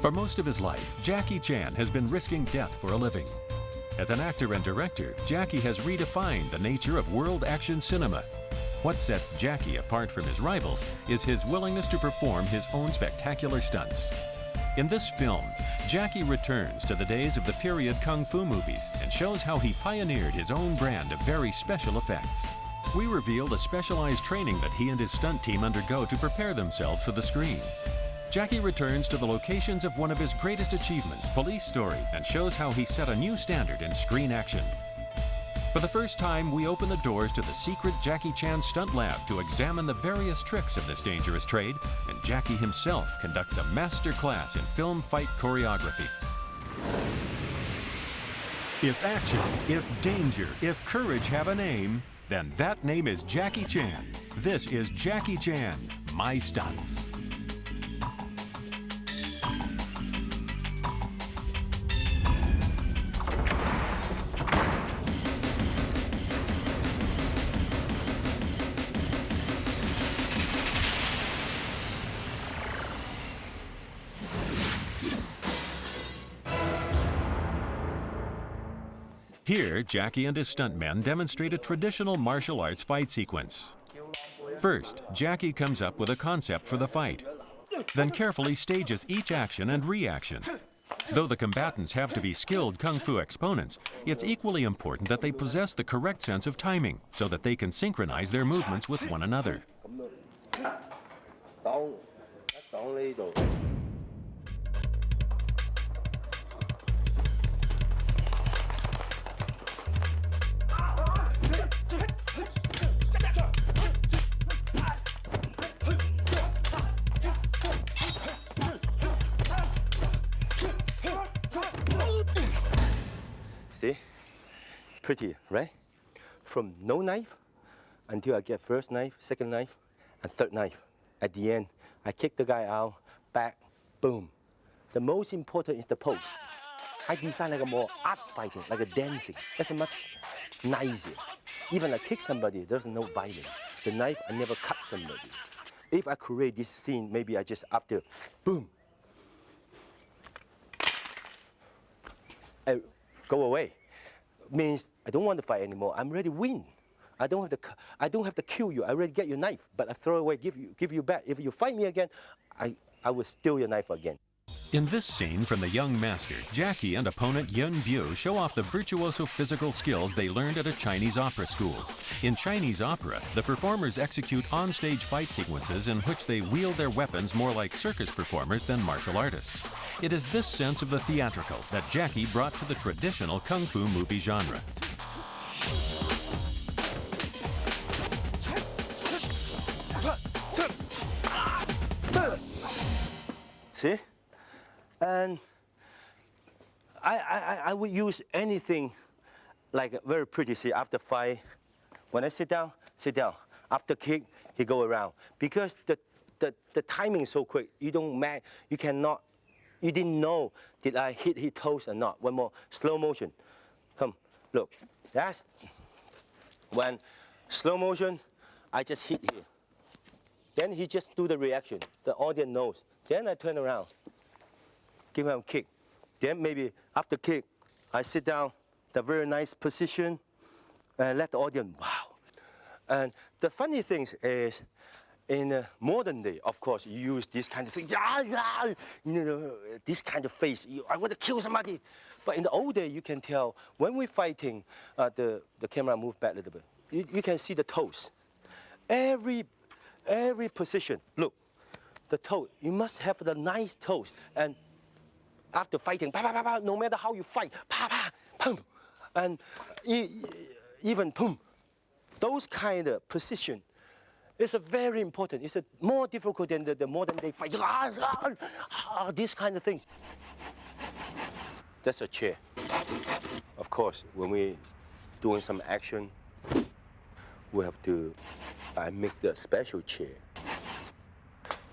For most of his life, Jackie Chan has been risking death for a living. As an actor and director, Jackie has redefined the nature of world action cinema. What sets Jackie apart from his rivals is his willingness to perform his own spectacular stunts. In this film, Jackie returns to the days of the period kung fu movies and shows how he pioneered his own brand of very special effects. We reveal the specialized training that he and his stunt team undergo to prepare themselves for the screen. Jackie returns to the locations of one of his greatest achievements, Police Story, and shows how he set a new standard in screen action. For the first time, we open the doors to the secret Jackie Chan stunt lab to examine the various tricks of this dangerous trade, and Jackie himself conducts a master class in film fight choreography. If action, if danger, if courage have a name, then that name is Jackie Chan. This is Jackie Chan, My Stunts. Here, Jackie and his stuntmen demonstrate a traditional martial arts fight sequence. First, Jackie comes up with a concept for the fight, then carefully stages each action and reaction. Though the combatants have to be skilled kung fu exponents, it's equally important that they possess the correct sense of timing so that they can synchronize their movements with one another. See? Pretty, right? From no knife until I get first knife, second knife, and third knife. At the end, I kick the guy out, back, boom. The most important is the pose. I design like a more art fighting, like a dancing. That's a much nicer. Even I kick somebody, there's no violence. The knife, I never cut somebody. If I create this scene, maybe I just after, boom. I go away. Means I don't want to fight anymore. I'm ready to win. I don't have to kill you. I already get your knife, but I throw away, give you back. If you fight me again, I will steal your knife again. In this scene from The Young Master, Jackie and opponent Yun Bu show off the virtuoso physical skills they learned at a Chinese opera school. In Chinese opera, the performers execute on-stage fight sequences in which they wield their weapons more like circus performers than martial artists. It is this sense of the theatrical that Jackie brought to the traditional kung fu movie genre. See? And I would use anything like very pretty. See, after fight, when I sit down, sit down. After kick, he go around. Because the timing is so quick, you didn't know did I hit his toes or not. One more, slow motion. Come, look, that's when slow motion, I just hit here. Then he just do the reaction, the audience knows. Then I turn around. Give him a kick. Then maybe after kick, I sit down, the very nice position, and let the audience, wow. And the funny thing is, in modern day, of course, you use this kind of thing, this kind of face, I want to kill somebody. But in the old day, you can tell, when we're fighting, the camera move back a little bit. You can see the toes. Every position, look, the toe, you must have the nice toes. And after fighting, no matter how you fight, pum, and even pum, those kind of position is very important. It's more difficult than the modern day fight. This kind of thing. That's a chair. Of course, when we're doing some action, we have to make the special chair.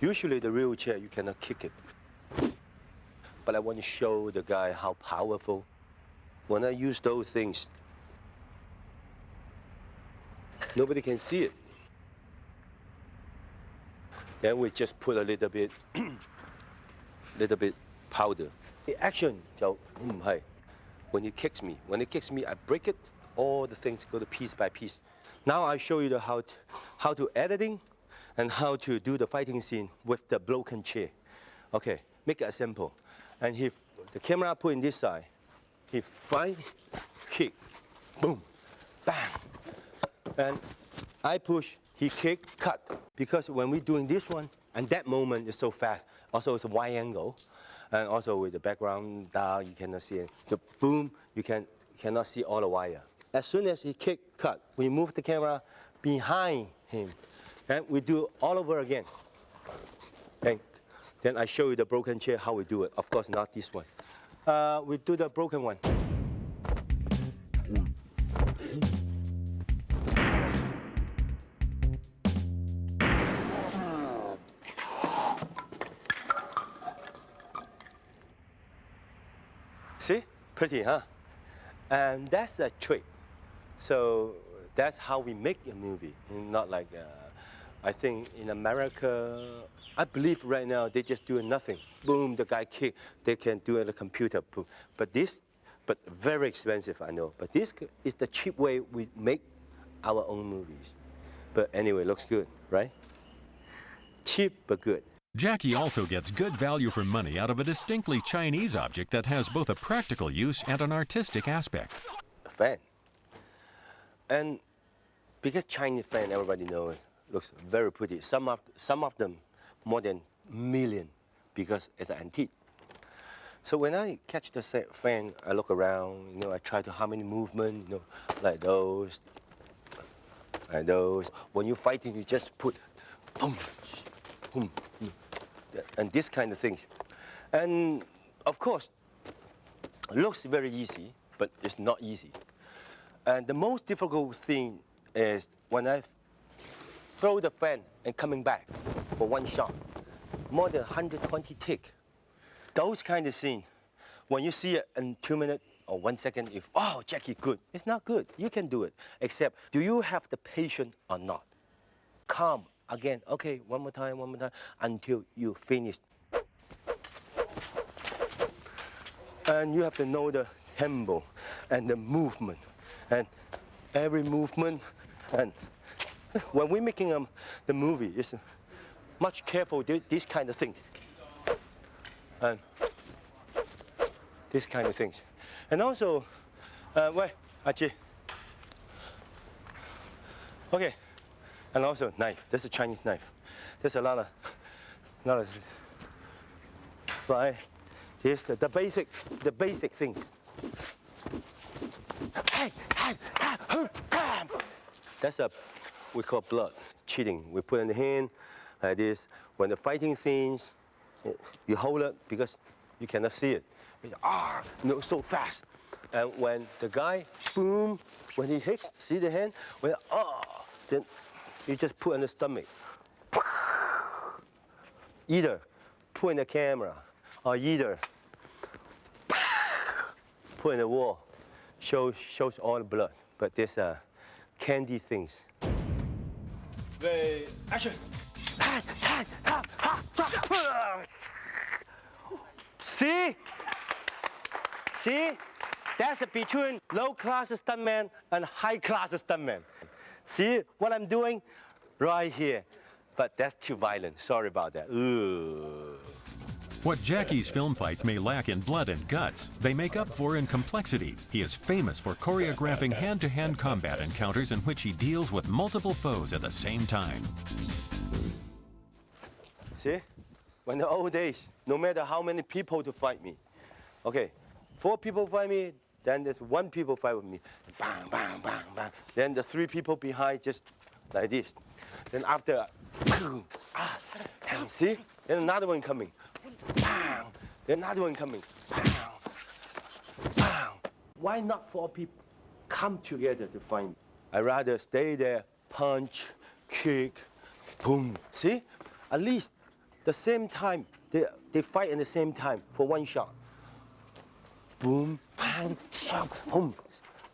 Usually the real chair, you cannot kick it. But I want to show the guy how powerful. When I use those things, nobody can see it. Then we just put a little bit powder. The action, so, hey, when he kicks me, I break it, all the things go to piece by piece. Now I show you how to editing and how to do the fighting scene with the broken chair. Okay, make it simple. And the camera put in this side, he fight, kick, boom, bang. And I push, he kick, cut. Because when we're doing this one, and that moment is so fast. Also, it's a wide angle. And also with the background down, you cannot see it. The boom, you cannot see all the wire. As soon as he kick, cut, we move the camera behind him. And we do all over again. And then I show you the broken chair, how we do it. Of course, not this one. We do the broken one. See? Pretty, huh? And that's a trick. So that's how we make a movie. Not like, I think in America, I believe right now they just doing nothing. Boom, the guy kick, they can do it on the computer. Boom. But very expensive, I know. But this is the cheap way we make our own movies. But anyway, looks good, right? Cheap but good. Jackie also gets good value for money out of a distinctly Chinese object that has both a practical use and an artistic aspect. A fan. And because Chinese fan, everybody knows, looks very pretty. Some of them more than a million because it's an antique. So when I catch the fan, I look around, I try to how many movement, like those, like those. When you're fighting, you just put, boom, boom, and this kind of things. And of course, it looks very easy, but it's not easy. And the most difficult thing is when I throw the fan and coming back for one shot, more than 120 tick. Those kind of scenes, when you see it in 2 minutes or 1 second, oh, Jackie, good. It's not good. You can do it. Except, do you have the patience or not? Calm. Again, okay, one more time, until you finish. And you have to know the tempo and the movement, and every movement. And when we're making the movie, it's much careful, these kind of things. And these kind of things. And also, wait, Achi. Okay. And also knife. That's a Chinese knife. There's a lot of right. Here's the basic things. That's we call blood cheating. We put in the hand like this. When the fighting scenes, you hold it because you cannot see it. So fast. And when the guy boom, when he hits, see the hand, then you just put in the stomach. Either put in the camera or either put in the wall. Shows all the blood. But there's candy things. Ready, action! See? That's between low-class stuntman and high-class stuntman. See what I'm doing? Right here. But that's too violent. Sorry about that. Ooh. What Jackie's film fights may lack in blood and guts, they make up for in complexity. He is famous for choreographing hand-to-hand combat encounters in which he deals with multiple foes at the same time. See? When the old days, no matter how many people to fight me. Okay, 4 people fight me, then there's 1 people fight with me. Bang, bang, bang, bang. Then the 3 people behind just like this. Then after, see? Then another one coming. Bang. Then another one coming. Bang. Bang. Why not 4 people come together to fight me? I'd rather stay there, punch, kick, boom. See? At least the same time, they fight in the same time for 1 shot. Boom, bang, shot, boom.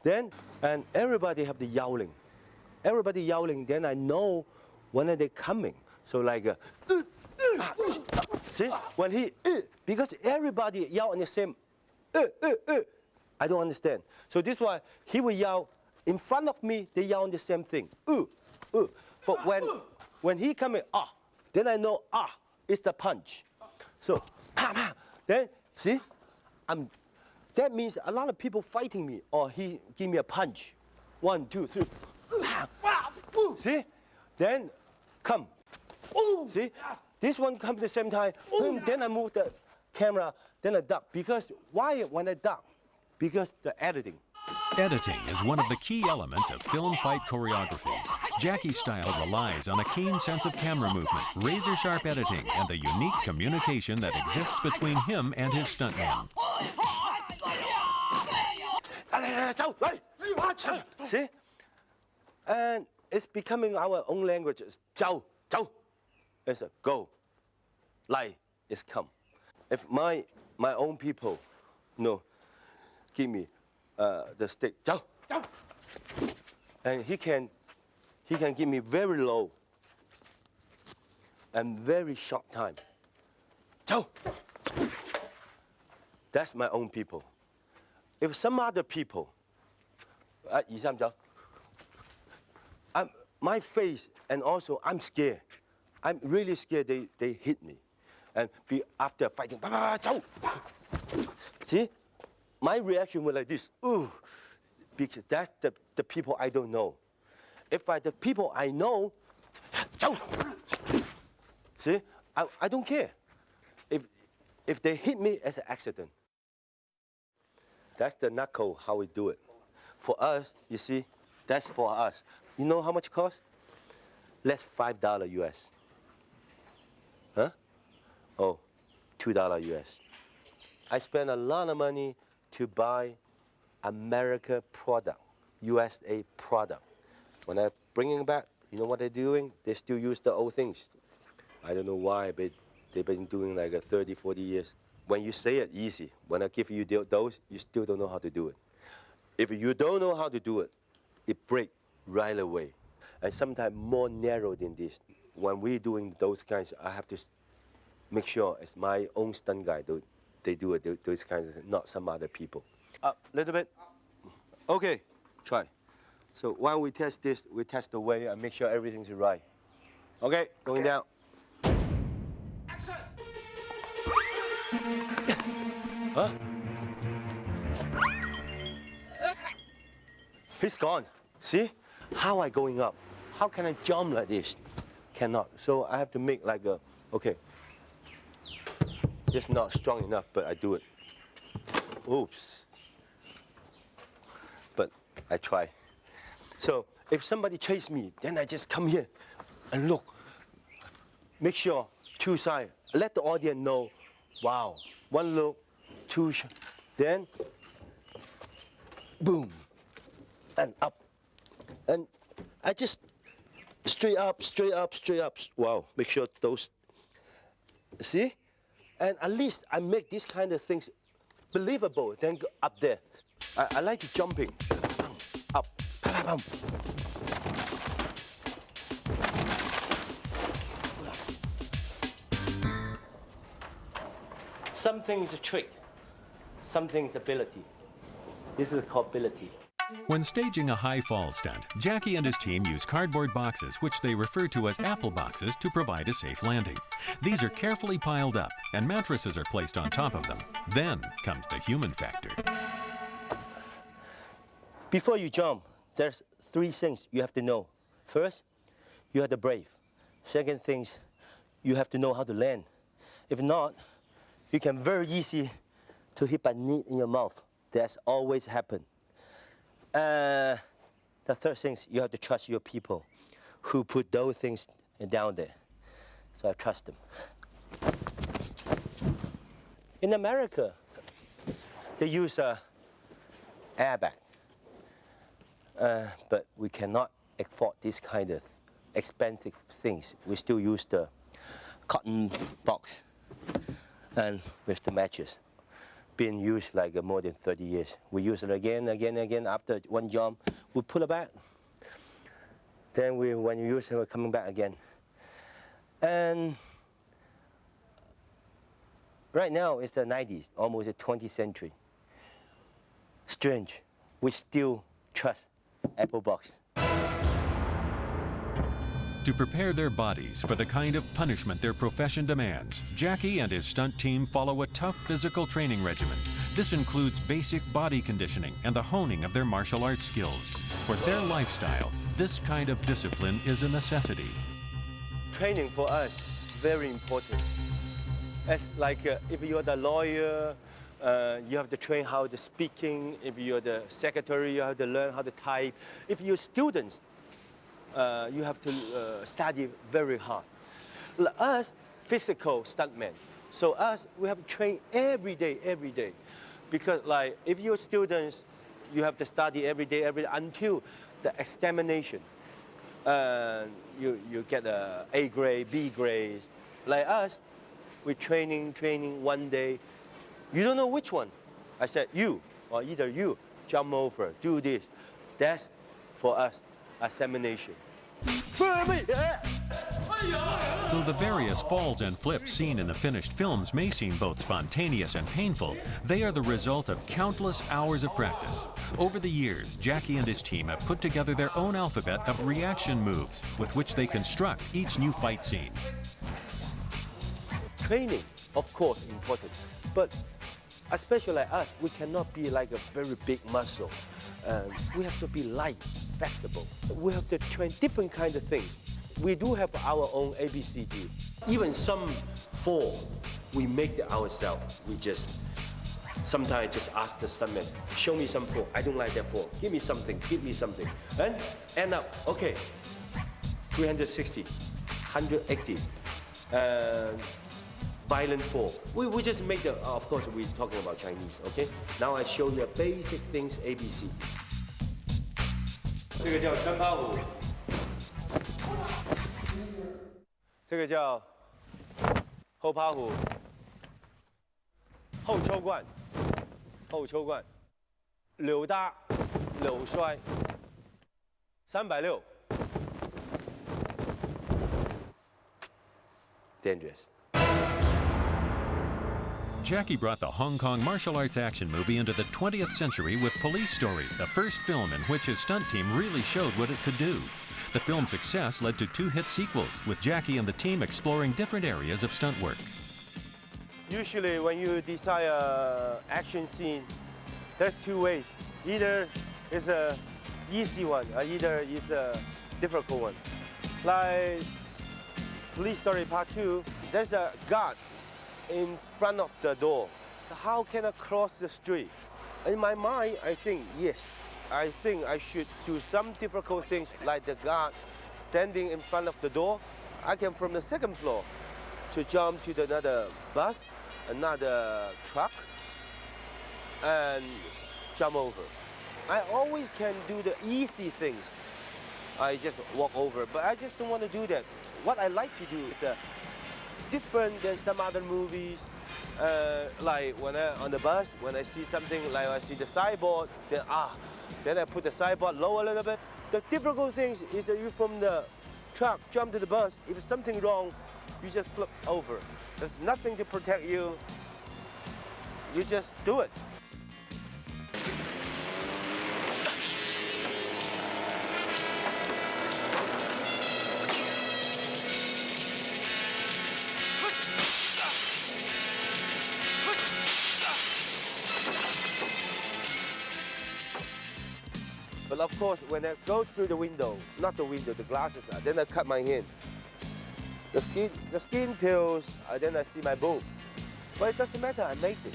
Then, and everybody have the yowling. Everybody yowling, then I know when are they coming. So like, See, when he, because everybody yell in the same, I don't understand. So this is why he will yell in front of me. They yell the same thing, But when he come in, then I know it's the punch. So then see, that means a lot of people fighting me, or he give me a punch. 1, 2, 3. See, then come. See, this one comes at the same time. Then I move the camera. Then I duck. Because why? When I duck, because the editing. Editing is one of the key elements of film fight choreography. Jackie's style relies on a keen sense of camera movement, razor-sharp editing, and the unique communication that exists between him and his stuntmen. See? And it's becoming our own language. It's 走, 走. It's a go. 来 is come. If my own people, give me the stick, 走, 走. And he can give me very low and very short time. 走. That's my own people. If some other people, 1, 2, 3, 走. My face, and also I'm scared. I'm really scared they hit me. And after fighting, 走. See, my reaction was like this, because that's the people I don't know. If the people I know, 走. See, I don't care. If they hit me as an accident. That's the knuckle, how we do it. For us, you see, that's for us. You know how much it costs? Less $5 US. Huh? Oh, $2 US. I spend a lot of money to buy America product, USA product. When I bring it back, you know what they're doing? They still use the old things. I don't know why, but they've been doing like 30, 40 years. When you say it easy, when I give you those, you still don't know how to do it. If you don't know how to do it, it breaks right away. And sometimes more narrow than this. When we're doing those kinds, I have to make sure it's my own stunt guy, they do it, those kinds of things, not some other people. Up a little bit. Okay, try. So while we test this, we test the way and make sure everything's right. Okay, going down. Action! Huh? He's gone. See? How I going up? How can I jump like this? Cannot. So I have to make like a, okay. It's not strong enough, but I do it. Oops. But I try. So if somebody chase me, then I just come here and look. Make sure, two sides. Let the audience know, wow, one look, two, then boom, and up. And I just straight up, straight up, straight up. Wow, make sure those, see? And at least I make these kind of things believable, then go up there. I like jumping, up, Something is a trick, something is ability. This is called ability. When staging a high fall stunt, Jackie and his team use cardboard boxes, which they refer to as apple boxes, to provide a safe landing. These are carefully piled up, and mattresses are placed on top of them. Then comes the human factor. Before you jump, there's 3 things you have to know. First, you have to brave. Second things, you have to know how to land. If not, you can very easy to hit a knee in your mouth. That's always happened. The third thing is you have to trust your people who put those things down there. So I trust them. In America, they use an airbag. But we cannot afford this kind of expensive things. We still use the cotton box and with the matches. Been used like more than 30 years. We use it again. After one jump, we pull it back. Then when you use it, we're coming back again. And Right now, it's the 90s, almost the 20th century. Strange, we still trust Apple Box. To prepare their bodies for the kind of punishment their profession demands, Jackie and his stunt team follow a tough physical training regimen. This includes basic body conditioning and the honing of their martial arts skills. For their lifestyle, this kind of discipline is a necessity. Training for us, very important. As like if you're the lawyer, you have to train how to speaking. If you're the secretary, you have to learn how to type. If you're students, you have to study very hard. Us, physical stuntmen. So us, we have to train every day. Because like, if you're students, you have to study every day until the examination. You get A grade, B grades. Like us, we're training one day. You don't know which one. I said, you, or either you, jump over, do this. That's, for us, examination. Though the various falls and flips seen in the finished films may seem both spontaneous and painful, they are the result of countless hours of practice. Over the years, Jackie and his team have put together their own alphabet of reaction moves with which they construct each new fight scene. Training, of course, important, but especially like us, we cannot be like a very big muscle. We have to be light, flexible. We have to train different kinds of things. We do have our own ABCD. Even some fall, we make it ourselves. We just sometimes just ask the stuntman, show me some fall. I don't like that fall. Give me something. And end up, okay, 360, 180. Violent fall. We just make the, of course, we're talking about Chinese, okay? Now I show you basic things, ABC. 这个叫穿八虎，这个叫后趴虎，后抽冠，扭搭，扭摔，360 ，dangerous. Jackie brought the Hong Kong martial arts action movie into the 20th century with Police Story, the first film in which his stunt team really showed what it could do. The film's success led to 2 hit sequels, with Jackie and the team exploring different areas of stunt work. Usually when you design an action scene, there's 2 ways. Either it's an easy one, or either it's a difficult one. Like Police Story Part 2, there's a guard in front of the door. How can I cross the street? In my mind, I think, yes. I think I should do some difficult things like the guard standing in front of the door. I can from the 2nd floor to jump to another bus, another truck, and jump over. I always can do the easy things. I just walk over, but I just don't want to do that. What I like to do is different than some other movies. Like when on the bus, when I see something, like I see the sideboard, then I put the sideboard low a little bit. The difficult thing is that you from the truck jump to the bus. If there's something wrong, you just flip over. There's nothing to protect you. You just do it. But of course, when I go through the window, not the window, the glasses, then I cut my hand. The skin peels, then I see my bone. But it doesn't matter, I made it.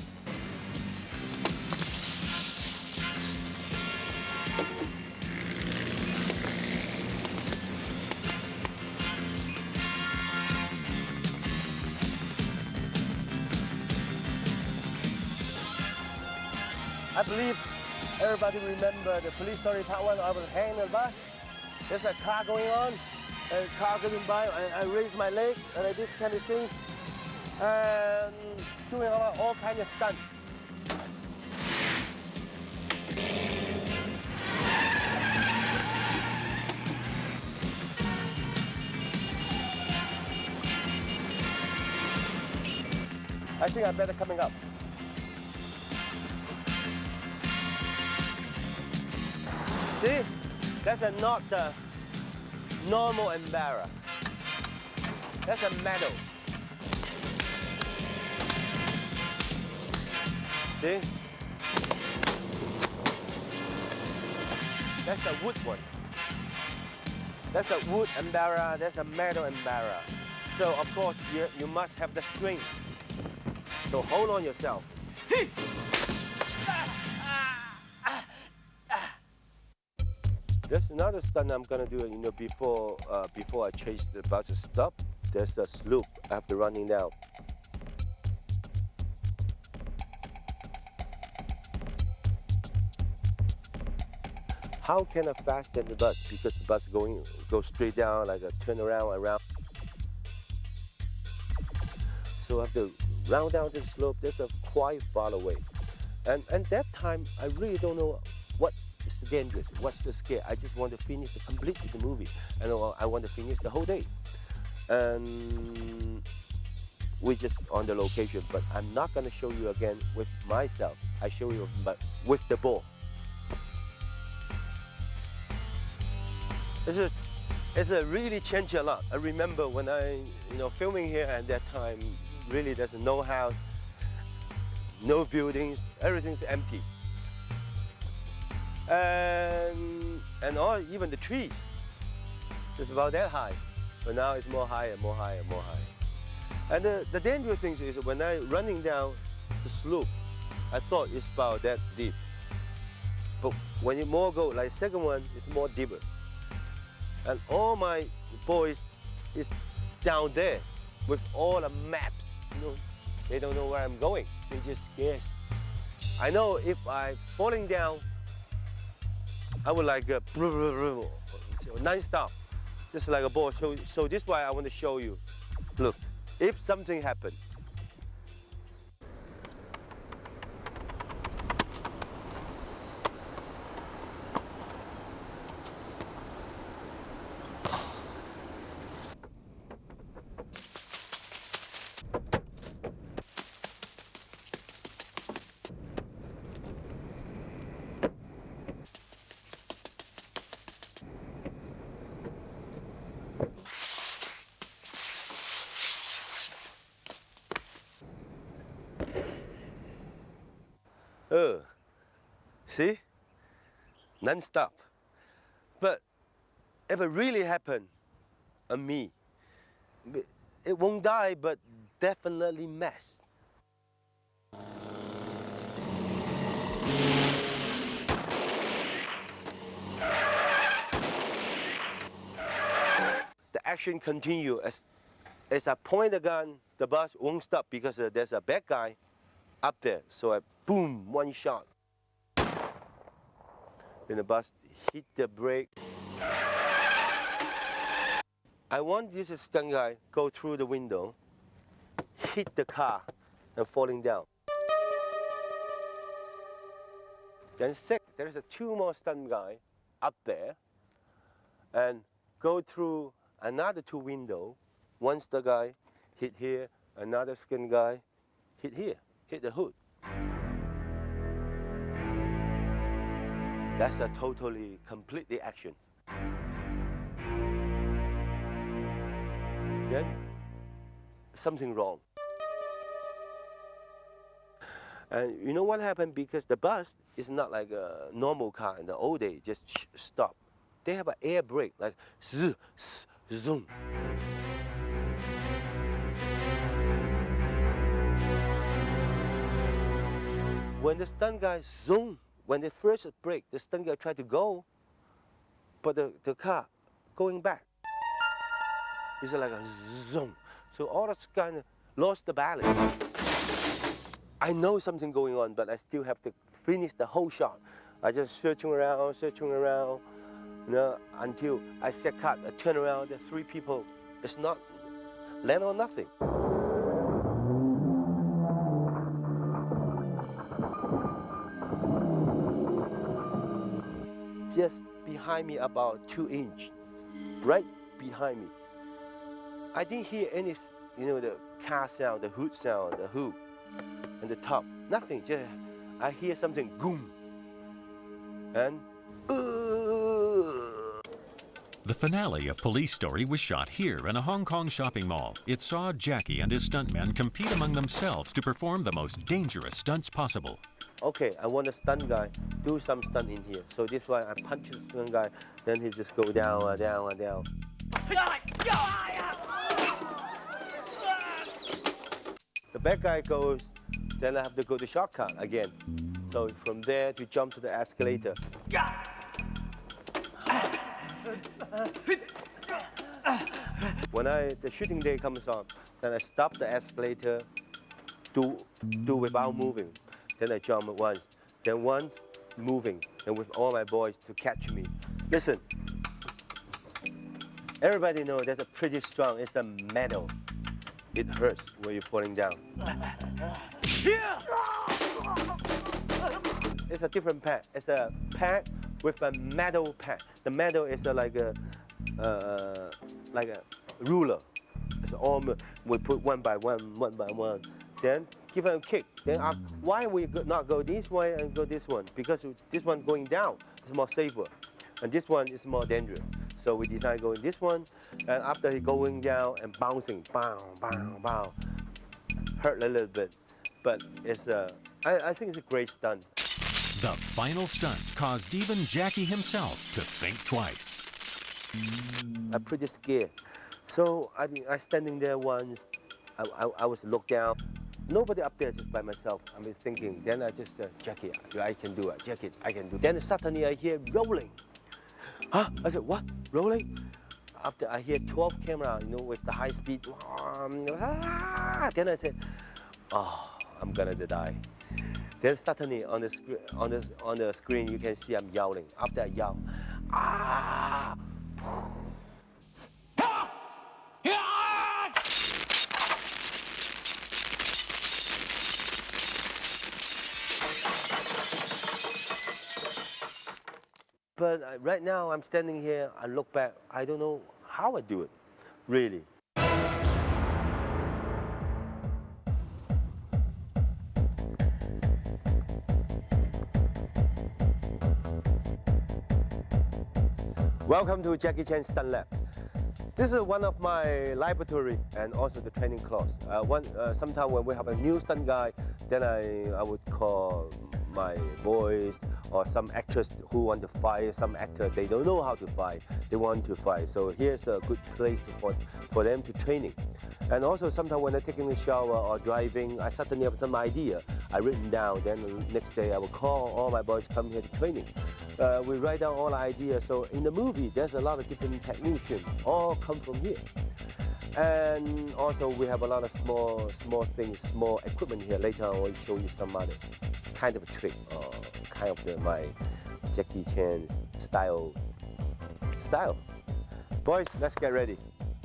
I believe everybody remember the Police Story Part 1. I was hanging on the bus. There's a car going on, and a car going by, and I raised my leg, and I did kind of things, and doing all kinds of stunts. I I think I better coming up. See? That's not the normal embarra. That's a metal. See? That's a wood one. That's a wood embarra, that's a metal embarra. So of course you must have the strength. So hold on yourself. There's another stunt I'm gonna do, before I chase the bus to stop. There's a slope after running down. How can I fasten the bus? Because the bus go straight down, like a around. So I have to round down the slope. There's a quite far away. And that time, I really don't know what is the dangerous, what's the scare. I just want to finish completely the movie. And I want to finish the whole day. And we're just on the location, but I'm not gonna show you again with myself. I show you with the ball. It's a really changed a lot. I remember when I, filming here at that time, really there's no house, no buildings, everything's empty. And all, even the tree, it's about that high. But now it's more higher, more higher, more higher. And the dangerous thing is when I running down the slope, I thought it's about that deep. But when you more go, like second one, it's more deeper. And all my boys is down there with all the maps. They don't know where I'm going. They just scared. I know if I'm falling down, I would like non-stop, just like a ball. So this is why I want to show you. Look, if something happened, see, non-stop. But if it really happened on me, it won't die, but definitely mess. The action continue as I point the gun, the bus won't stop because there's a bad guy up there. So I boom, one shot. Then the bus hit the brake. I want this stunt guy go through the window, hit the car, and falling down. Then there's two more stunt guy up there, and go through another two window. One stunt guy hit here, another stunt guy hit here, hit the hood. That's a totally, completely action. Then, something wrong. And you know what happened? Because the bus is not like a normal car in the old days, just stop. They have an air brake, like zoom. When the stunt guy zoom, when they first brake, the stunt guy tried to go, but the car going back. It's like a zoom. So all the stunt lost the balance. I know something going on, but I still have to finish the whole shot. I just searching around, until I said cut, I turn around, the three people, it's not land on nothing. Just behind me about 2 inches, right behind me. I didn't hear any, the car sound, the hood sound, the hoop. and the top, nothing. Just I hear something, boom, and. The finale of Police Story was shot here in a Hong Kong shopping mall. It saw Jackie and his stuntmen compete among themselves to perform the most dangerous stunts possible. Okay, I want a stunt guy do some stunt in here. So this why I punch the stunt guy, then he just go down, down, down. The bad guy goes, then I have to go to shortcut again. So from there to jump to the escalator. When the shooting day comes on, then I stop the escalator, do without moving. Then I jump once, then once moving, and with all my boys to catch me. Listen, everybody knows that's a pretty strong, it's a metal. It hurts when you're falling down. It's a different pad. It's a pad with a metal pad. The metal is like a ruler. It's all we put one by one. Then give it a kick. Then why we not go this way and go this one? Because this one going down is more safer, and this one is more dangerous. So we decided going this one, and after he going down and bouncing, bang, bang, bang, hurt a little bit, but it's I think it's a great stunt. The final stunt caused even Jackie himself to think twice. I'm pretty scared. So I standing there once, I was looked down. Nobody up there, just by myself. I mean thinking, then I just, Jackie, I can do it, Jackie, I can do it. Then suddenly I hear rolling. Huh? I said, what? Rolling? After I hear 12 camera, you know, with the high speed. Then I said, oh, I'm gonna die. Then suddenly on the screen you can see I'm yelling. After I yell, ah! But right now I'm standing here, I look back, I don't know how I do it, really. Welcome to Jackie Chan Stunt Lab. This is one of my laboratory and also the training class. Sometimes when we have a new stunt guy, then I would call my boys or some actors who want to fight, some actor, they don't know how to fight, they want to fight. So here's a good place for them to training. And also sometimes when I'm taking a shower or driving, I suddenly have some idea. I written down, then the next day I will call all my boys come here to training. We write down all the ideas. So in the movie, there's a lot of different technicians, all come from here. And also we have a lot of small things, small equipment here. Later I will show you some other kind of a trick, or kind of my Jackie Chan style. Boys, let's get ready.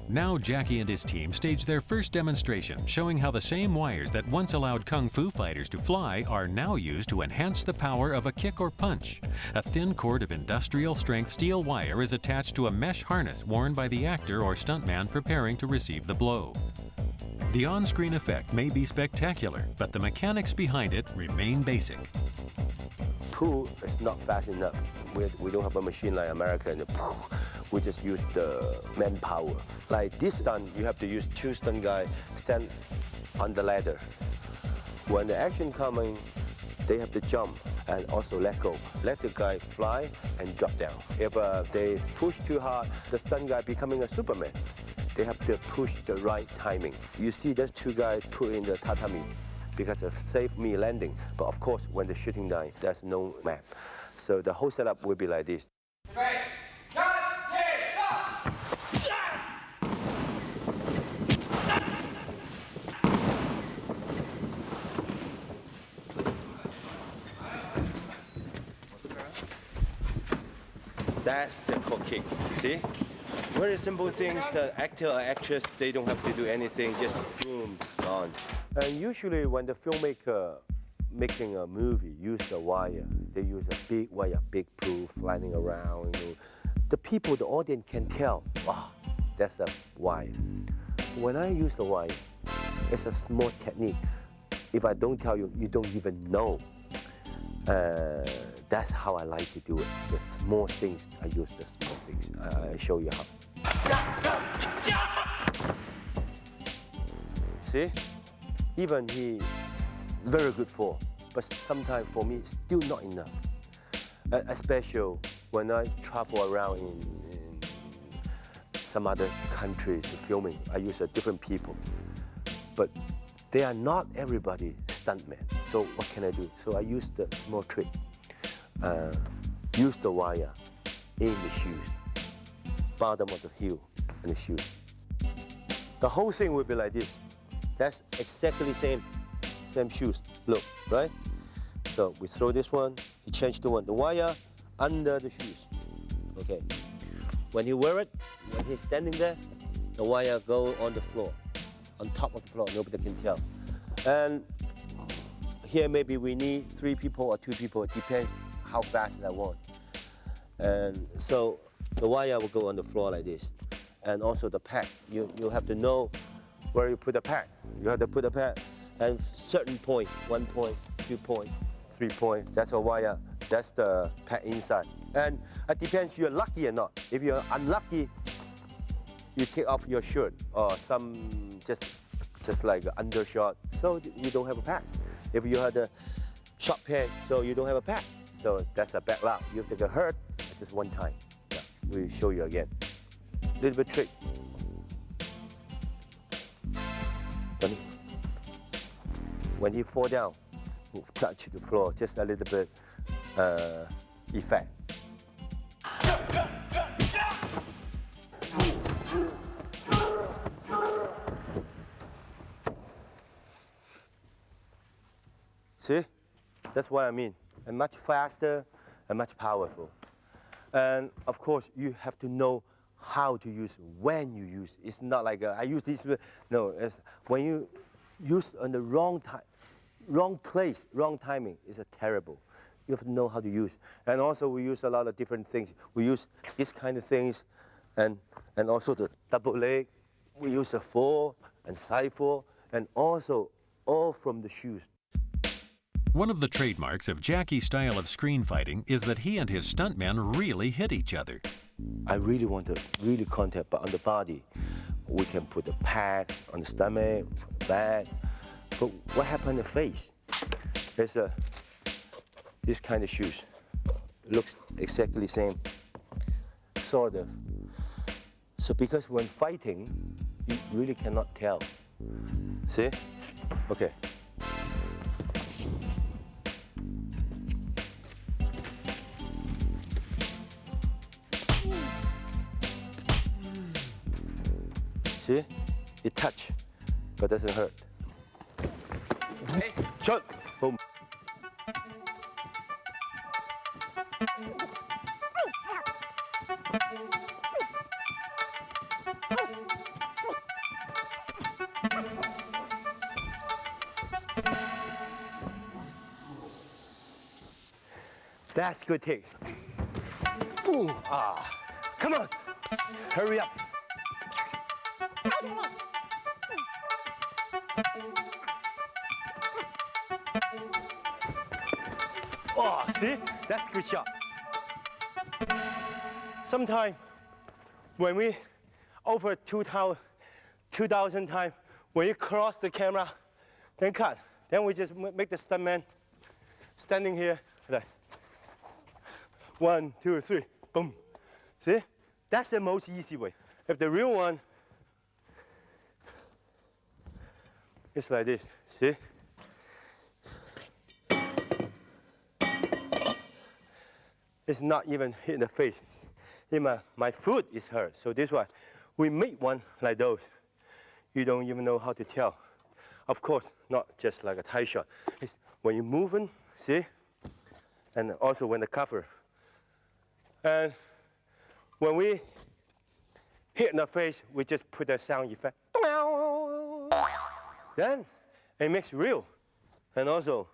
Now Jackie and his team stage their first demonstration, showing how the same wires that once allowed Kung Fu fighters to fly are now used to enhance the power of a kick or punch. A thin cord of industrial-strength steel wire is attached to a mesh harness worn by the actor or stuntman preparing to receive the blow. The on-screen effect may be spectacular, but the mechanics behind it remain basic. Pull is not fast enough. We don't have a machine like America, and we just use the manpower. Like this stunt, you have to use 2 stunt guys stand on the ladder. When the action coming, they have to jump and also let go. Let the guy fly and drop down. If they push too hard, the stunt guy becoming a Superman. They have to push the right timing. You see those 2 guys put in the tatami because it saved me landing. But of course, when the shooting down, there's no map. So the whole setup will be like this. Right. Stop! That's the called kick, see? Very simple things, the actor or actress, they don't have to do anything, just boom, gone. And usually when the filmmaker making a movie use a wire, they use a big wire, big proof, flying around, you know. The people, the audience can tell, wow, that's a wire. When I use the wire, it's a small technique. if I don't tell you, you don't even know. That's how I like to do it. The small things, I use the small things. I show you how. See? Even he very good for, but sometimes for me, it's still not enough. Especially when I travel around in some other countries filming, I use different people. But they are not everybody stuntmen. So what can I do? So I use the small trick. Use the wire in the shoes, bottom of the heel and the shoes. The whole thing will be like this. That's exactly same shoes. Look, right? So we throw this one, he changed the one, the wire under the shoes. Okay. When he wear it, when he's standing there, the wire go on the floor, on top of the floor, nobody can tell. And here maybe we need 3 people or 2 people, it depends how fast I want. And so the wire will go on the floor like this. And also the pad, you have to know where you put the pad. You have to put the pad at certain point, 1 point, 2 point, 3 point, that's a wire, that's the pad inside. And it depends you're lucky or not. If you're unlucky, you take off your shirt or some just like an undershirt, so you don't have a pad. If you had a short pants, so you don't have a pad. So that's a bad luck. You have to get hurt just one time. Yeah, we'll show you again. Little bit trick. When he fall down, we'll touch the floor, just a little bit effect. See? That's what I mean. And much faster and much powerful. And of course, you have to know how to use, when you use. It's not like I use this. No, it's when you use on the wrong time, wrong place, wrong timing, it's terrible. You have to know how to use. And also we use a lot of different things. We use this kind of things and also the double leg. We use a 4 and side 4 and also all from the shoes. One of the trademarks of Jackie's style of screen fighting is that he and his stuntmen really hit each other. I really want to contact, but on the body, we can put the pad on the stomach, back. But what happened on the face? There's this kind of shoes. Looks exactly the same, sort of. So because when fighting, you really cannot tell. See? Okay. See? It touch, but doesn't hurt. Hey. Shot! Boom. That's good take. Ooh, ah. Come on, hurry up. Oh, see? That's a good shot. Sometimes when we over 2,000 times, when you cross the camera, then cut. Then we just make the stuntman standing here like 1, 2, 3, boom. See? That's the most easy way. If the real one, it's like this, see? It's not even hitting the face. My foot is hurt, so this one, we make one like those. You don't even know how to tell. Of course, not just like a tie shot. It's when you're moving, see? And also when the cover. And when we hit in the face, we just put a sound effect. Then it makes real. And also,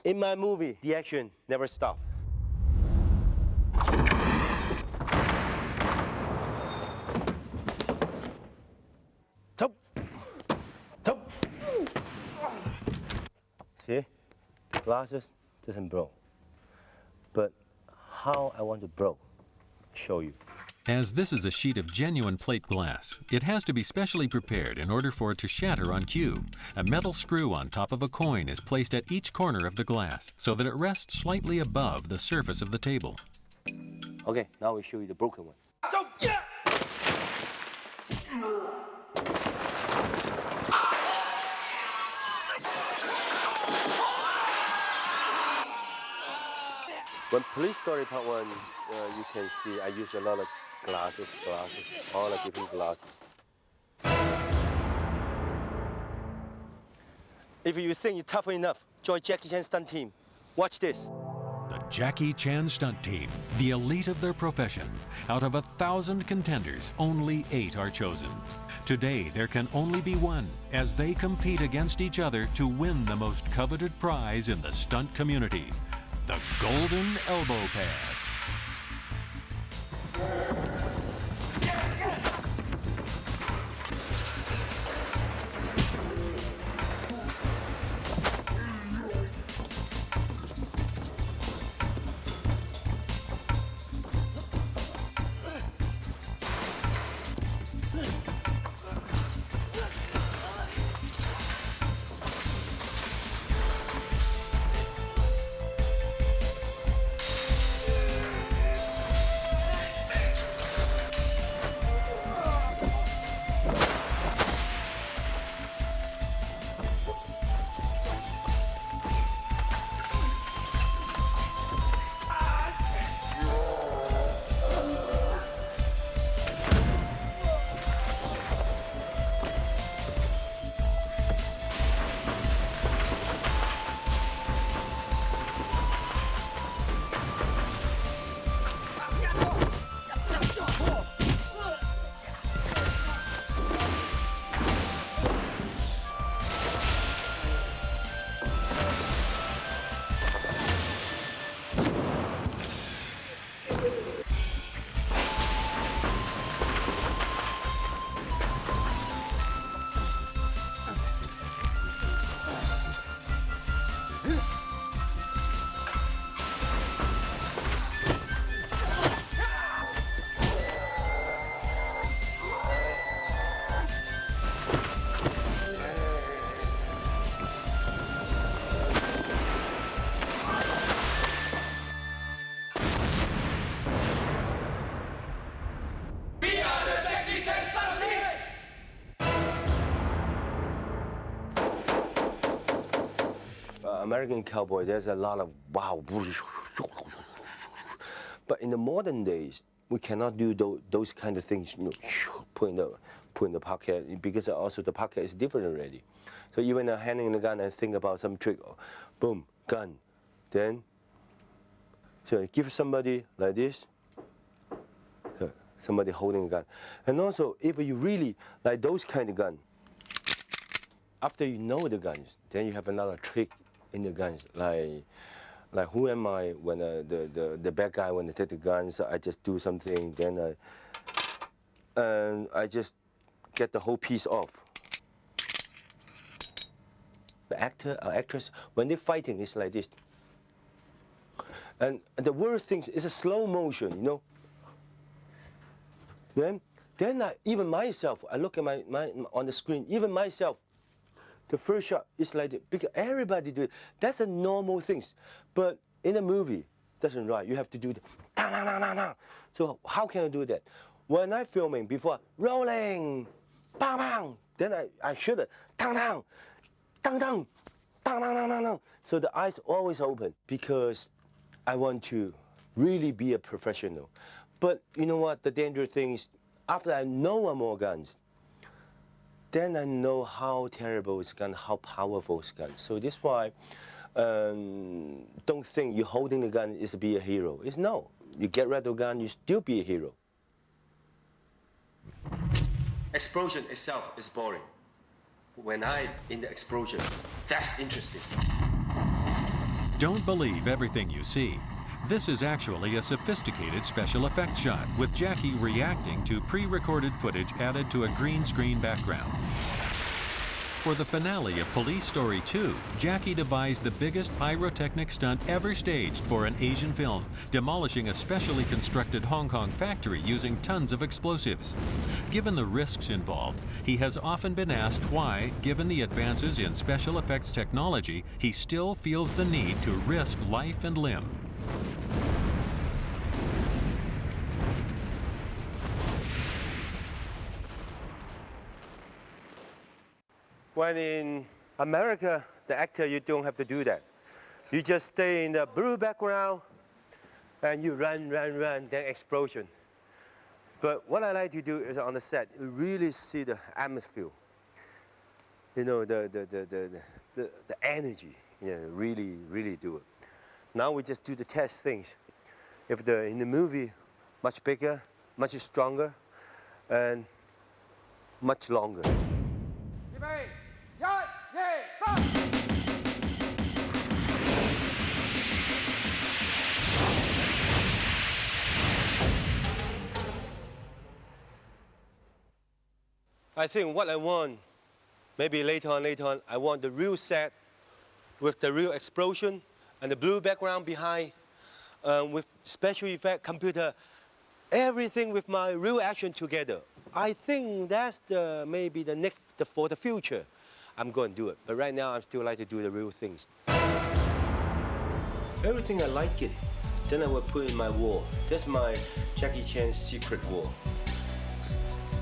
in my movie, the action never stops. Top, top, See, the glasses doesn't blow. But how I want to blow, show you. As this is a sheet of genuine plate glass, it has to be specially prepared in order for it to shatter on cue. A metal screw on top of a coin is placed at each corner of the glass so that it rests slightly above the surface of the table. Okay, now we show you the broken one. When police story part one, you can see I use a lot of glasses, all the different glasses. If you think you're tough enough, join Jackie Chan stunt team. Watch this. The Jackie Chan stunt team, the elite of their profession. Out of 1,000 contenders, only 8 are chosen. Today, there can only be one as they compete against each other to win the most coveted prize in the stunt community, the Golden Elbow Pad. American cowboy, there's a lot of wow. But in the modern days, we cannot do those kind of things, you know, put in the pocket, because also the pocket is different already. So even handing the gun and think about some trick, boom, gun. Then, so give somebody like this, somebody holding a gun. And also, if you really like those kind of gun, after you know the guns, then you have another trick in the guns, like who am I when the bad guy, when they take the guns, I just do something, then I just get the whole piece off. The actor or actress, when they're fighting, it's like this. And the worst thing is a slow motion, you know. Then even myself, I look at my on the screen, even myself, the first shot is like that, because everybody do it. That's a normal things. But in a movie, doesn't right. You have to do the dang, dang, dang, dang, dang. So how can I do that? When I filming before, rolling, bang, bang, then I should have dang, dang, dang, dang, dang, dang, dang, dang. So the eyes always open, because I want to really be a professional. But you know what? The dangerous thing is, after I know more guns, then I know how terrible it's gun, how powerful it's gun. So this is why don't think you holding the gun is to be a hero. It's no. You get rid of the gun, you still be a hero. Explosion itself is boring. When I in the explosion, that's interesting. Don't believe everything you see. This is actually a sophisticated special effects shot with Jackie reacting to pre-recorded footage added to a green screen background. For the finale of Police Story 2, Jackie devised the biggest pyrotechnic stunt ever staged for an Asian film, demolishing a specially constructed Hong Kong factory using tons of explosives. Given the risks involved, he has often been asked why, given the advances in special effects technology, he still feels the need to risk life and limb. When in America, the actor, you don't have to do that. You just stay in the blue background and you run, then explosion. But what I like to do is on the set, you really see the atmosphere. You know, the energy, yeah, really do it. Now we just do the test things. If in the movie, much bigger, much stronger, and much longer. I think what I want, maybe later on, I want the real set with the real explosion and the blue background behind, with special effect, computer, everything with my real action together. I think that's maybe the next, for the future. I'm going to do it. But right now, I still like to do the real things. Everything I like it, then I will put in my wall. That's my Jackie Chan's secret wall.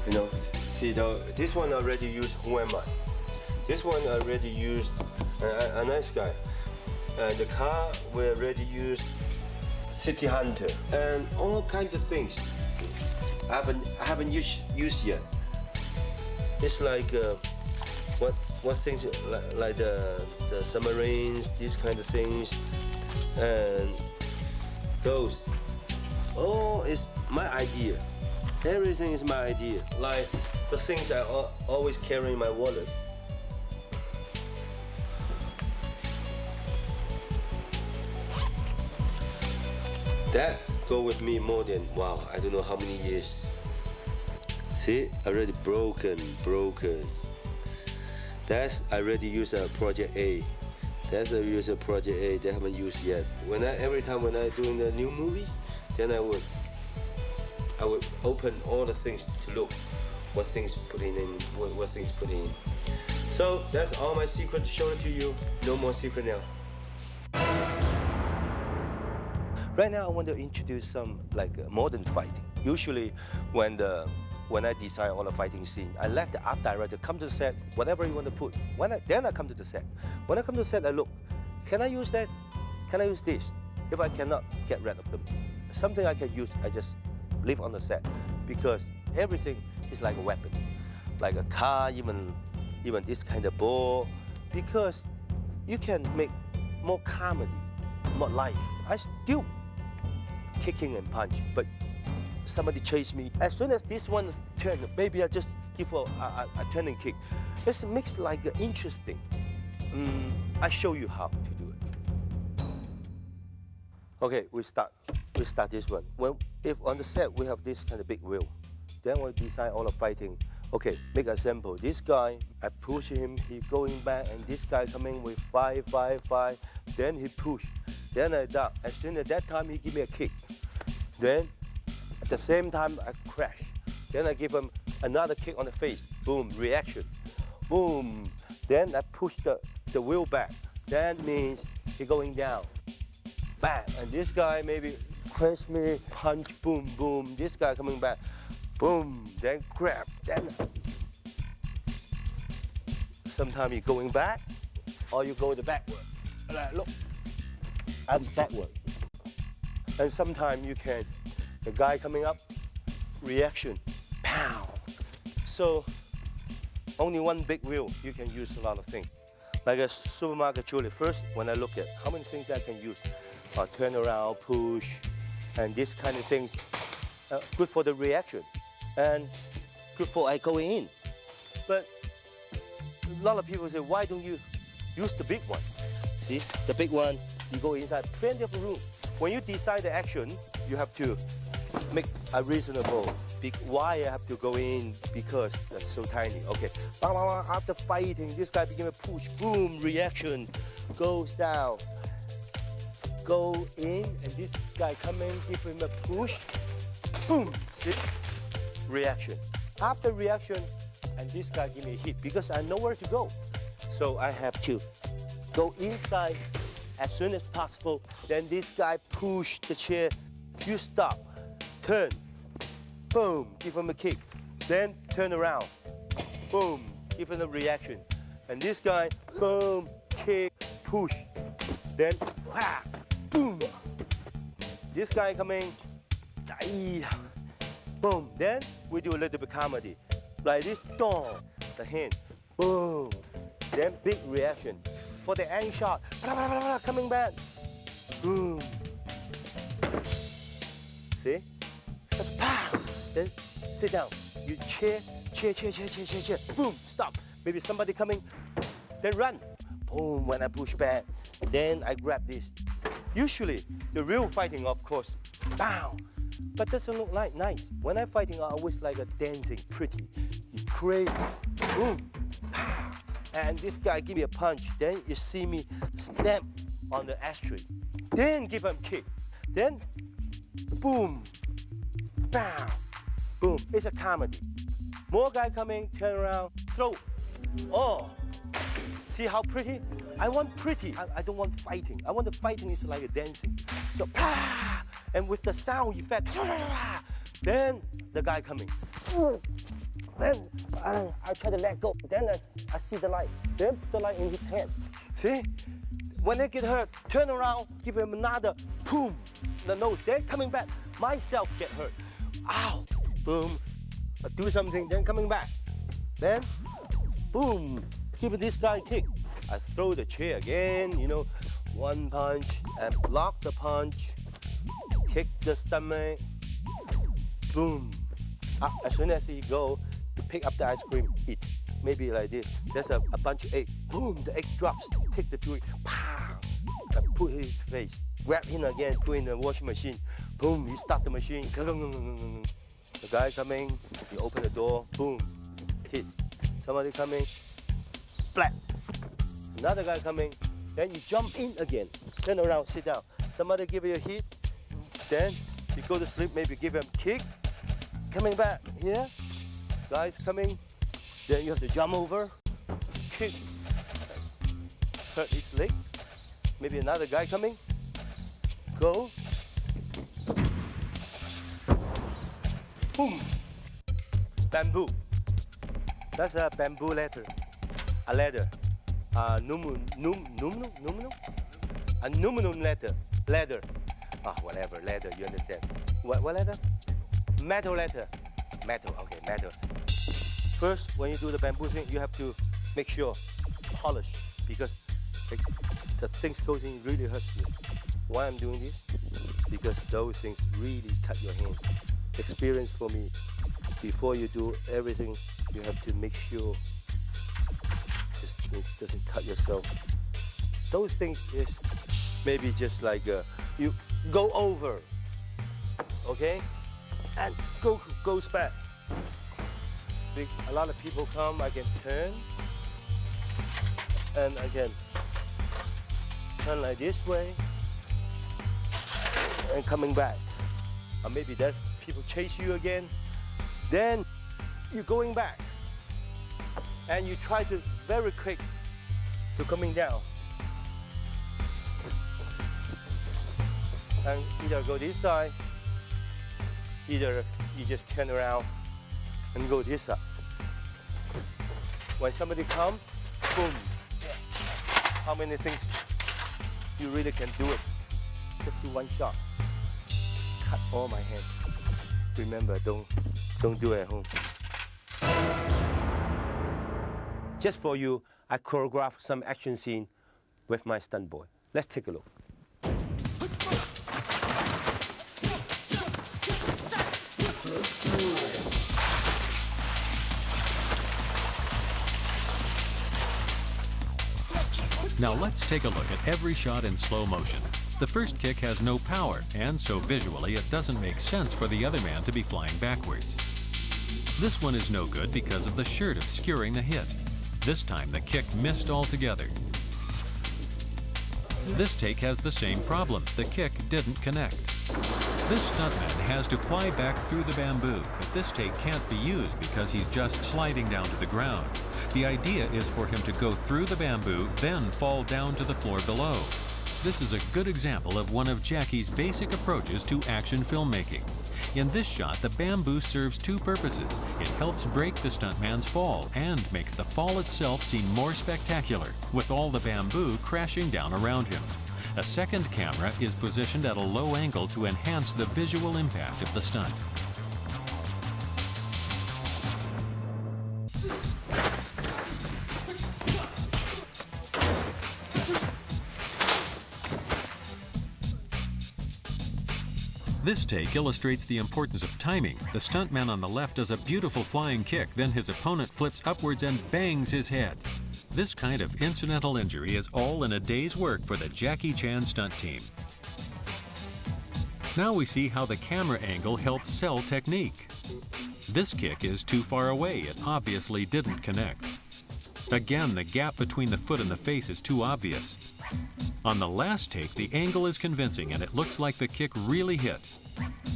You know, see, this one already used Who Am I? This one already used a nice guy. The car we already used City Hunter, and all kinds of things. I haven't used yet. It's like what things like the submarines, these kind of things, and those. All is my idea. Everything is my idea. Like the things I always carry in my wallet. That go with me more than, wow, I don't know how many years. See, already broken. That's I already use a Project A. That's I use a Project A. They haven't used yet. Every time when I doing the new movies, then I would open all the things to look what things put in, what things put in. So that's all my secret to show it to you. No more secret now. Right now I want to introduce some modern fighting. Usually when I design all the fighting scene, I let the art director come to the set, whatever you want to put. Then I come to the set. When I come to the set, I look, can I use that? Can I use this? If I cannot, get rid of them. Something I can use, I just leave on the set, because everything is like a weapon, like a car, even this kind of ball, because you can make more comedy, more life. I still kicking and punch, but somebody chase me. As soon as this one turn, maybe I just give a turn and kick. It makes like interesting. I show you how to do it. Okay, we start this one. If on the set we have this kind of big wheel, then we design all the fighting. Okay, make a sample. This guy, I push him, he going back, and this guy coming with 5, then he push. Then I duck. As soon as that time, he give me a kick. Then, at the same time, I crash. Then I give him another kick on the face. Boom, reaction. Boom. Then I push the wheel back. That means he going down. Bang. And this guy maybe crash me, punch, boom, boom. This guy coming back. Boom. Then grab. Then sometimes you're going back, or you go the backward. Look. I'm backward. And sometimes you can, the guy coming up, reaction, pow. So only one big wheel, you can use a lot of things. Like a supermarket trolley. First, when I look at how many things I can use, turn around, push, and this kind of things, good for the reaction, and good for I going in. But a lot of people say, why don't you use the big one? See, the big one, you go inside, plenty of room. When you decide the action, you have to make a reasonable. Why I have to go in? Because that's so tiny. Okay. After fighting, this guy begin to push. Boom, reaction. Goes down. Go in, and this guy come in, give him a push. Boom. See? Reaction. After reaction, and this guy give me a hit because I know where to go. So I have to go inside as soon as possible. Then this guy push the chair. You stop. Turn. Boom. Give him a kick. Then turn around. Boom. Give him a reaction. And this guy, boom, kick, push. Then, whack, boom. This guy coming. Boom. Then we do a little bit comedy. Like this, dong, the hand. Boom. Then big reaction. For the end shot, coming back. Boom. See? Then sit down. You chair. Boom, stop. Maybe somebody coming. Then run. Boom, when I push back. Then I grab this. Usually, the real fighting, of course, bam. But doesn't look like nice. When I'm fighting, I always like a dancing, pretty. You crazy. Boom. And this guy give me a punch. Then you see me stamp on the ashtray. Then give him kick. Then, boom. Bam. Boom. It's a comedy. More guy coming, turn around, throw. Oh. See how pretty? I want pretty. I don't want fighting. I want the fighting is like a dancing. So, and with the sound effect, then the guy coming. Then I try to let go. Then I see the light. Then put the light in his hand. See? When they get hurt, turn around, give him another boom, the nose. Then coming back, myself get hurt. Ow, boom. I do something, then coming back. Then, boom, give this guy a kick. I throw the chair again, you know, one punch and block the punch. Kick the stomach. Boom. As soon as he go, to pick up the ice cream, eat. Maybe like this. There's a bunch of egg. Boom, the egg drops. Take the puree. Pow. And put his face. Grab him again, put in the washing machine. Boom, you start the machine. The guy coming, you open the door. Boom, hit. Somebody coming, splat. Another guy coming, then you jump in again. Turn around, sit down. Somebody give you a hit. Then you go to sleep, maybe give him a kick. Coming back here. Guys coming, then you have to jump over, kick, hurt his leg. Maybe another guy coming, go, boom, bamboo. That's a bamboo ladder, a ladder, aluminum ladder. Whatever, ladder, you understand. What ladder? Metal ladder. Metal, okay, metal. First, when you do the bamboo thing, you have to make sure polish because the things goes in really hurts you. Why I'm doing this? Because those things really cut your hand. Experience for me. Before you do everything, you have to make sure it doesn't cut yourself. Those things is maybe just like you go over, okay, and goes back. A lot of people come, I can turn, and again, turn like this way, and coming back. Or maybe that's people chase you again, then you're going back, and you try to very quick to coming down. And either go this side, either you just turn around and go this side. When somebody comes, boom. How many things you really can do it? Just do one shot. Cut all my hands. Remember, don't do it at home. Just for you, I choreographed some action scene with my stunt boy. Let's take a look. Now let's take a look at every shot in slow motion. The first kick has no power, and so visually it doesn't make sense for the other man to be flying backwards. This one is no good because of the shirt obscuring the hit. This time the kick missed altogether. This take has the same problem. The kick didn't connect. This stuntman has to fly back through the bamboo, but this take can't be used because he's just sliding down to the ground. The idea is for him to go through the bamboo, then fall down to the floor below. This is a good example of one of Jackie's basic approaches to action filmmaking. In this shot, the bamboo serves two purposes. It helps break the stuntman's fall and makes the fall itself seem more spectacular, with all the bamboo crashing down around him. A second camera is positioned at a low angle to enhance the visual impact of the stunt. This take illustrates the importance of timing. The stuntman on the left does a beautiful flying kick, then his opponent flips upwards and bangs his head. This kind of incidental injury is all in a day's work for the Jackie Chan stunt team. Now we see how the camera angle helps sell technique. This kick is too far away. It obviously didn't connect. Again, the gap between the foot and the face is too obvious. On the last take, the angle is convincing and it looks like the kick really hit.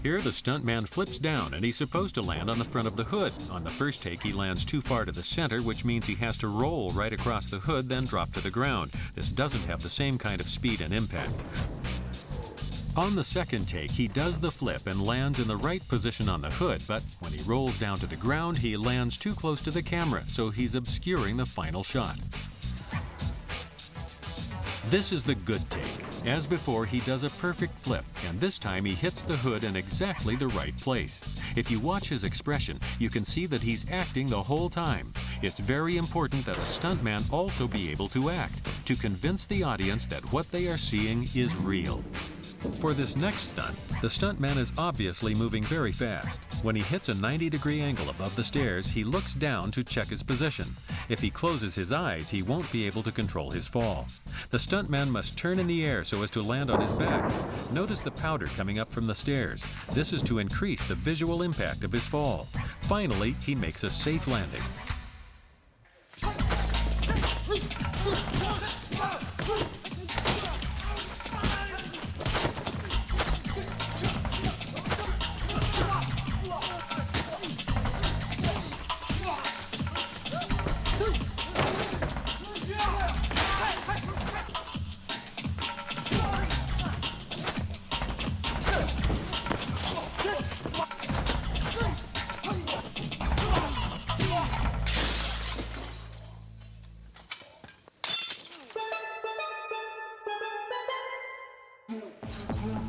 Here, the stuntman flips down and he's supposed to land on the front of the hood. On the first take, he lands too far to the center, which means he has to roll right across the hood, then drop to the ground. This doesn't have the same kind of speed and impact. On the second take, he does the flip and lands in the right position on the hood, but when he rolls down to the ground, he lands too close to the camera, so he's obscuring the final shot. This is the good take. As before, he does a perfect flip, and this time he hits the hood in exactly the right place. If you watch his expression, you can see that he's acting the whole time. It's very important that a stuntman also be able to act, to convince the audience that what they are seeing is real. For this next stunt, the stuntman is obviously moving very fast. When he hits a 90-degree angle above the stairs, he looks down to check his position. If he closes his eyes, he won't be able to control his fall. The stuntman must turn in the air so as to land on his back. Notice the powder coming up from the stairs. This is to increase the visual impact of his fall. Finally, he makes a safe landing.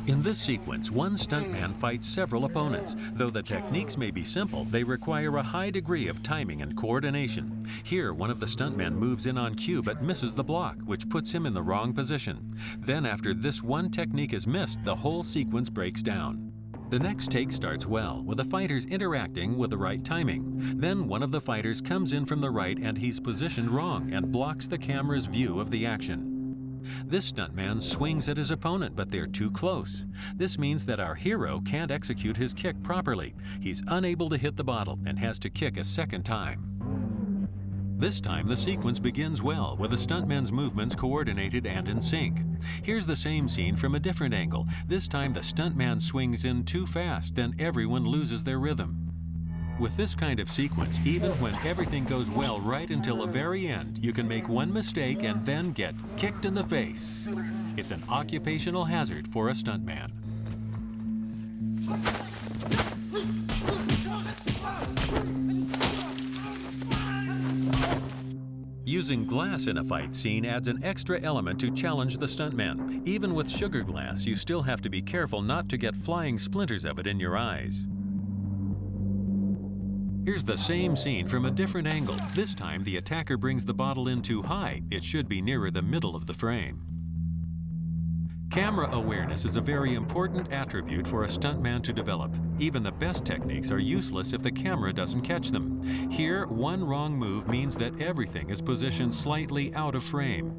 In this sequence, one stuntman fights several opponents. Though the techniques may be simple, they require a high degree of timing and coordination. Here, one of the stuntmen moves in on cue but misses the block, which puts him in the wrong position. Then, after this one technique is missed, the whole sequence breaks down. The next take starts well, with the fighters interacting with the right timing. Then one of the fighters comes in from the right and he's positioned wrong and blocks the camera's view of the action. This stuntman swings at his opponent, but they're too close. This means that our hero can't execute his kick properly. He's unable to hit the bottle and has to kick a second time. This time, the sequence begins well, with the stuntman's movements coordinated and in sync. Here's the same scene from a different angle. This time, the stuntman swings in too fast, then everyone loses their rhythm. With this kind of sequence, even when everything goes well right until the very end, you can make one mistake and then get kicked in the face. It's an occupational hazard for a stuntman. Using glass in a fight scene adds an extra element to challenge the stuntman. Even with sugar glass, you still have to be careful not to get flying splinters of it in your eyes. Here's the same scene from a different angle. This time, the attacker brings the bottle in too high. It should be nearer the middle of the frame. Camera awareness is a very important attribute for a stuntman to develop. Even the best techniques are useless if the camera doesn't catch them. Here, one wrong move means that everything is positioned slightly out of frame.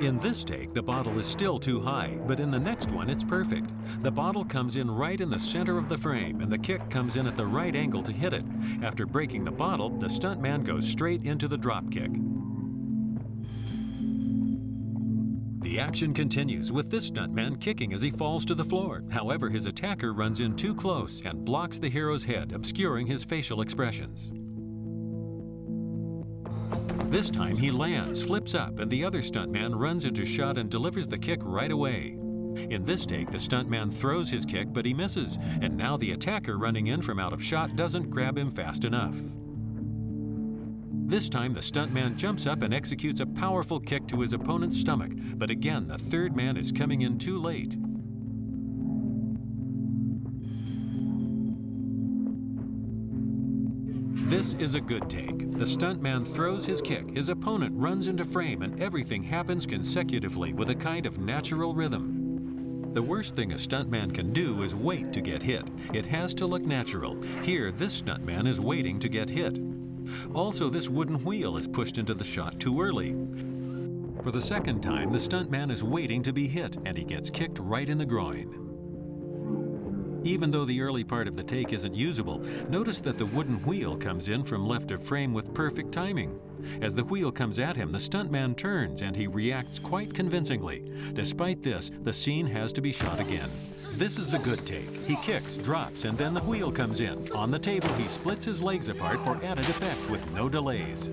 In this take, the bottle is still too high, but in the next one, it's perfect. The bottle comes in right in the center of the frame, and the kick comes in at the right angle to hit it. After breaking the bottle, the stuntman goes straight into the drop kick. The action continues, with this stuntman kicking as he falls to the floor. However, his attacker runs in too close and blocks the hero's head, obscuring his facial expressions. This time he lands, flips up, and the other stuntman runs into shot and delivers the kick right away. In this take, the stuntman throws his kick, but he misses, and now the attacker running in from out of shot doesn't grab him fast enough. This time, the stuntman jumps up and executes a powerful kick to his opponent's stomach, but again, the third man is coming in too late. This is a good take. The stuntman throws his kick, his opponent runs into frame, and everything happens consecutively with a kind of natural rhythm. The worst thing a stuntman can do is wait to get hit. It has to look natural. Here, this stuntman is waiting to get hit. Also, this wooden wheel is pushed into the shot too early. For the second time, the stuntman is waiting to be hit, and he gets kicked right in the groin. Even though the early part of the take isn't usable, notice that the wooden wheel comes in from left of frame with perfect timing. As the wheel comes at him, the stuntman turns and he reacts quite convincingly. Despite this, the scene has to be shot again. This is the good take. He kicks, drops, and then the wheel comes in. On the table, he splits his legs apart for added effect with no delays.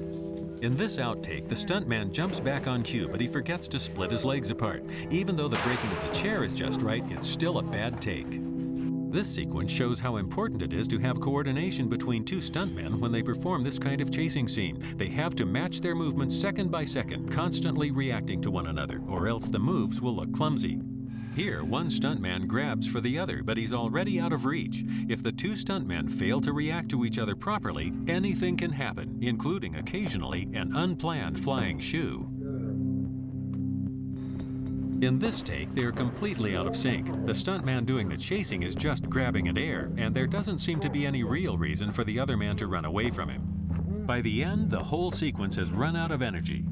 In this outtake, the stuntman jumps back on cue, but he forgets to split his legs apart. Even though the breaking of the chair is just right, it's still a bad take. This sequence shows how important it is to have coordination between two stuntmen when they perform this kind of chasing scene. They have to match their movements second by second, constantly reacting to one another, or else the moves will look clumsy. Here, one stuntman grabs for the other, but he's already out of reach. If the two stuntmen fail to react to each other properly, anything can happen, including occasionally an unplanned flying shoe. In this take, they're completely out of sync. The stuntman doing the chasing is just grabbing at air, and there doesn't seem to be any real reason for the other man to run away from him. By the end, the whole sequence has run out of energy.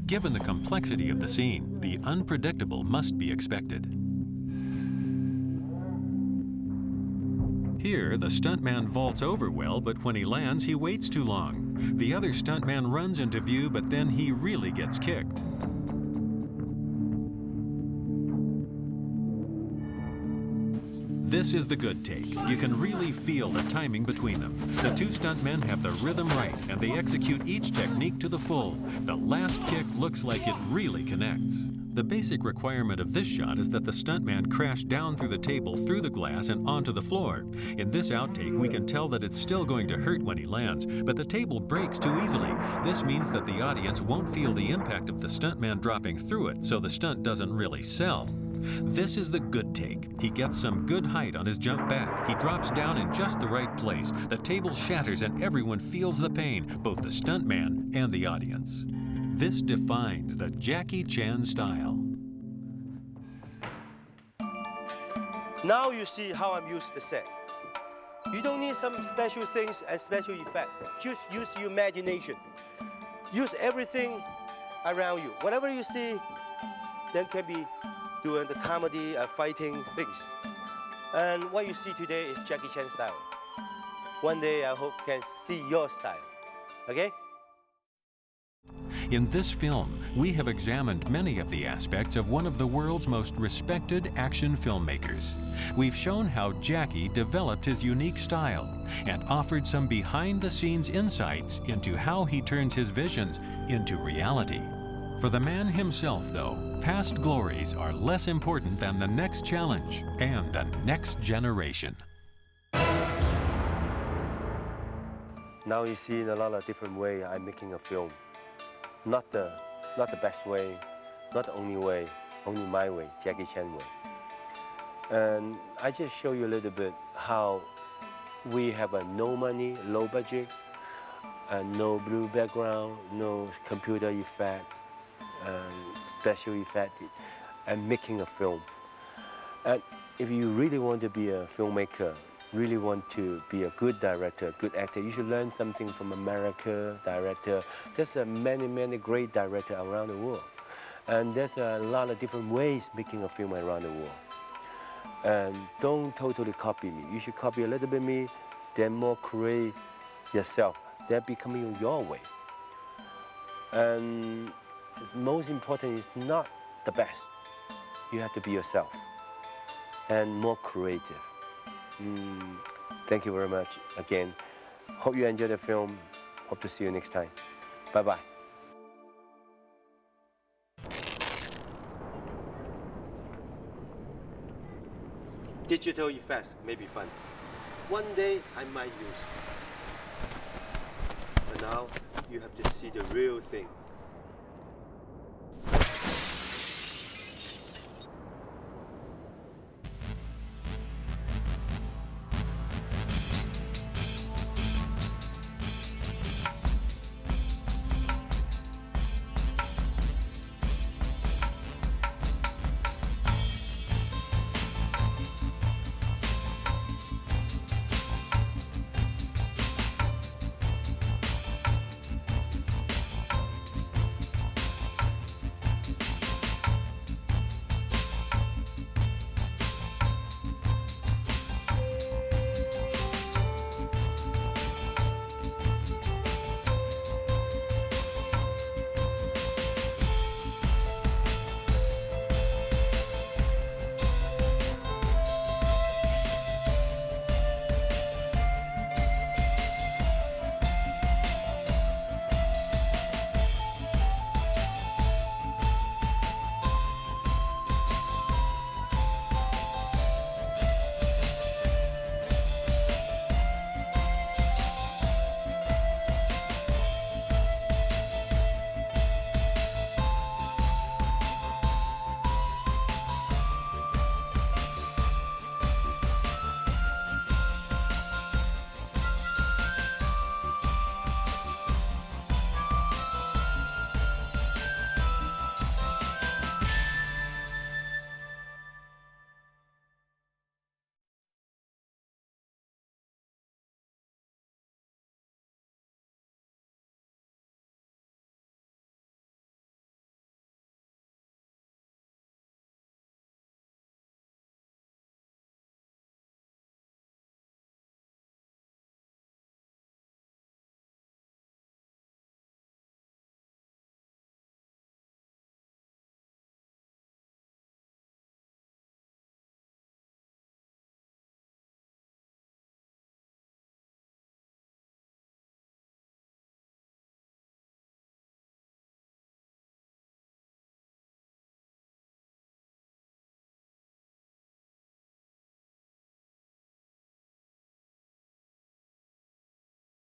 Given the complexity of the scene, the unpredictable must be expected. Here, the stuntman vaults over well, but when he lands, he waits too long. The other stuntman runs into view, but then he really gets kicked. This is the good take. You can really feel the timing between them. The two stuntmen have the rhythm right, and they execute each technique to the full. The last kick looks like it really connects. The basic requirement of this shot is that the stuntman crash down through the table, through the glass, and onto the floor. In this outtake, we can tell that it's still going to hurt when he lands, but the table breaks too easily. This means that the audience won't feel the impact of the stuntman dropping through it, so the stunt doesn't really sell. This is the good take. He gets some good height on his jump back. He drops down in just the right place. The table shatters and everyone feels the pain, both the stuntman and the audience. This defines the Jackie Chan style. Now you see how I'm used the set. You don't need some special things and special effect. Just use your imagination. Use everything around you. Whatever you see, then can be doing the comedy, fighting things. And what you see today is Jackie Chan style. One day I hope you can see your style, okay? In this film, we have examined many of the aspects of one of the world's most respected action filmmakers. We've shown how Jackie developed his unique style and offered some behind-the-scenes insights into how he turns his visions into reality. For the man himself, though, past glories are less important than the next challenge and the next generation. Now you see in a lot of different ways I'm making a film. Not the best way, not the only way, only my way, Jackie Chan way. And I just show you a little bit how we have a no money, low budget, and no blue background, no computer effect, special effect, and making a film. And if you really want to be a filmmaker, really want to be a good director, good actor, you should learn something from America director. There's many great directors around the world. And there's a lot of different ways making a film around the world. And don't totally copy me. You should copy a little bit me, then more create yourself. That becoming your way. And most important is not the best. You have to be yourself and more creative. Thank you very much again. Hope you enjoyed the film. Hope to see you next time. Bye-bye. Digital effects may be fun. One day I might use. But now you have to see the real thing.